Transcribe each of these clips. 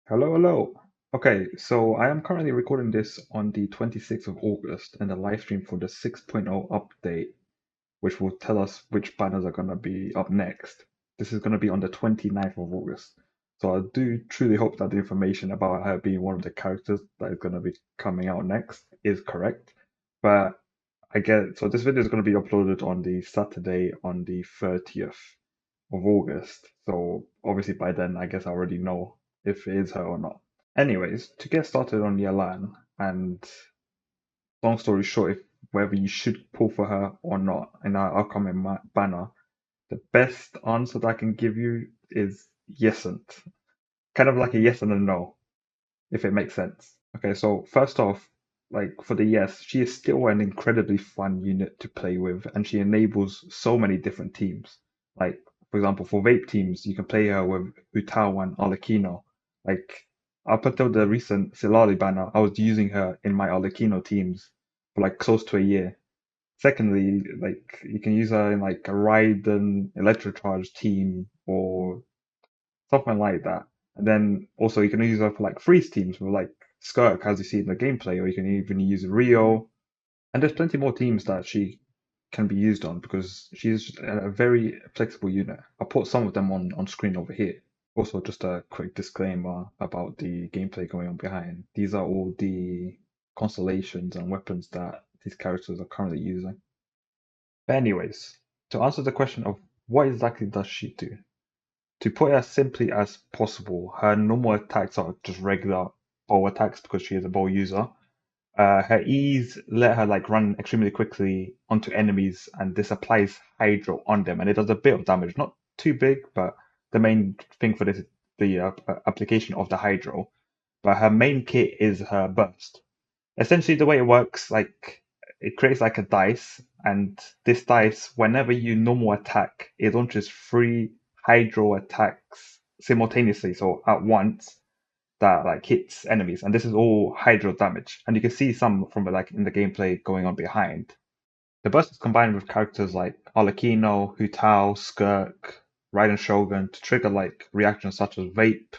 Hello, hello. Okay, so I am currently recording this on the 26th of August and the live stream for the 6.0 update, which will tell us which banners are going to be up next. This is going to be on the 29th of August. So I do truly hope that the information about her being one of the characters that is going to be coming out next is correct. But so this video is going to be uploaded on the Saturday on the 30th of August. So obviously by then, I guess I already know if it is her or not. Anyways, to get started on Yelan, and long story short, if whether you should pull for her or not in our upcoming banner, the best answer that I can give you is yesn't. Kind of like a yes and a no, if it makes sense. Okay, so first off, like for the yes, she is still an incredibly fun unit to play with, and she enables so many different teams. Like, for example, for vape teams, you can play her with Utao and Arlecchino. Like, up until the recent Silali banner, I was using her in my Arlecchino teams for like close to a year. Secondly, like you can use her in like a Raiden Electrocharge team or something like that. And then also you can use her for like freeze teams with like Skirk, as you see in the gameplay, or you can even use Rio. And there's plenty more teams that she can be used on because she's a very flexible unit. I'll put some of them on screen over here. Also, just a quick disclaimer about the gameplay going on behind. These are all the constellations and weapons that these characters are currently using. But anyways, to answer the question of what exactly does she do? To put it as simply as possible, her normal attacks are just regular bow attacks because she is a bow user. Her E's let her like run extremely quickly onto enemies, and this applies Hydro on them, and it does a bit of damage, not too big, but the main thing for this is the application of the Hydro. But her main kit is her burst. Essentially, the way it works, like it creates like a dice, and this dice, whenever you normal attack, it launches three hydro attacks simultaneously, so at once that like hits enemies, and this is all hydro damage. And you can see some from like in the gameplay going on behind. The burst is combined with characters like Arlecchino, Hu Tao, Skirk, Raiden Shogun to trigger like reactions such as Vape,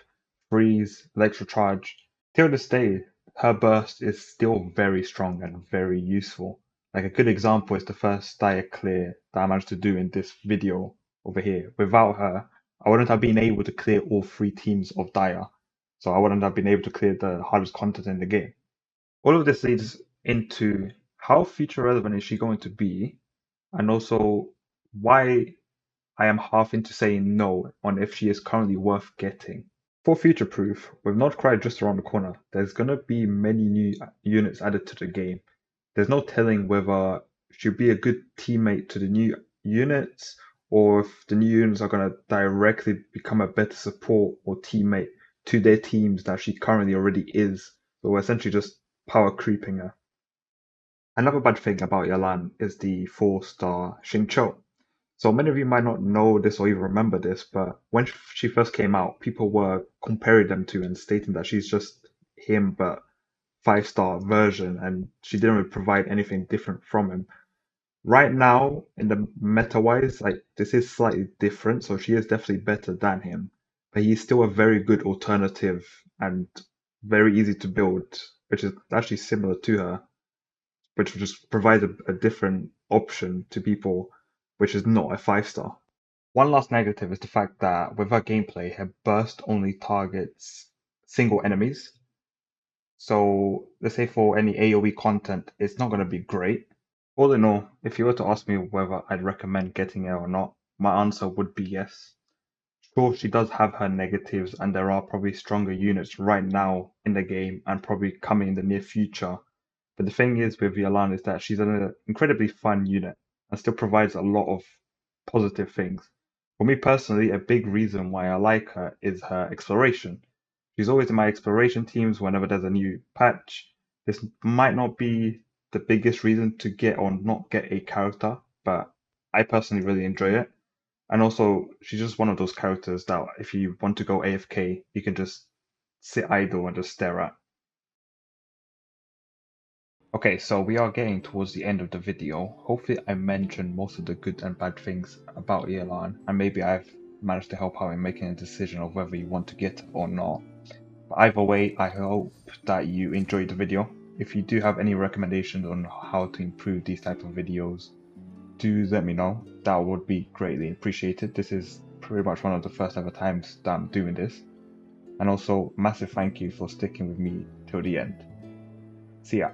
Freeze, Electrocharge. Till this day, her burst is still very strong and very useful. Like a good example is the first Dire clear that I managed to do in this video over here. Without her, I wouldn't have been able to clear all three teams of Dire. So I wouldn't have been able to clear the hardest content in the game. All of this leads into how future relevant is she going to be, and also why I am half into saying no on if she is currently worth getting. For future proof, with Notcry just around the corner, there's gonna be many new units added to the game. There's no telling whether she'll be a good teammate to the new units or if the new units are gonna directly become a better support or teammate to their teams that she currently already is. So we're essentially just power creeping her. Another bad thing about Yelan is the 4-star Xingqiu. So many of you might not know this or even remember this, but when she first came out, people were comparing them to and stating that she's just him, but 5-star version, and she didn't really provide anything different from him. Right now, in the meta wise, like this is slightly different, so she is definitely better than him, but he's still a very good alternative and very easy to build, which is actually similar to her, which just provides a different option to people, which is not a 5-star. One last negative is the fact that with her gameplay, her burst only targets single enemies. So let's say for any AoE content, it's not going to be great. All in all, if you were to ask me whether I'd recommend getting her or not, my answer would be yes. Sure, she does have her negatives, and there are probably stronger units right now in the game and probably coming in the near future. But the thing is with Yelan is that she's an incredibly fun unit and still provides a lot of positive things. For me personally, a big reason why I like her is her exploration. She's always in my exploration teams whenever there's a new patch. This might not be the biggest reason to get or not get a character, but I personally really enjoy it. And also, she's just one of those characters that if you want to go AFK, you can just sit idle and just stare at. Okay, so we are getting towards the end of the video. Hopefully I mentioned most of the good and bad things about Yelan, and maybe I've managed to help out in making a decision of whether you want to get it or not. But either way, I hope that you enjoyed the video. If you do have any recommendations on how to improve these type of videos, do let me know. That would be greatly appreciated. This is pretty much one of the first ever times that I'm doing this. And also, massive thank you for sticking with me till the end. See ya.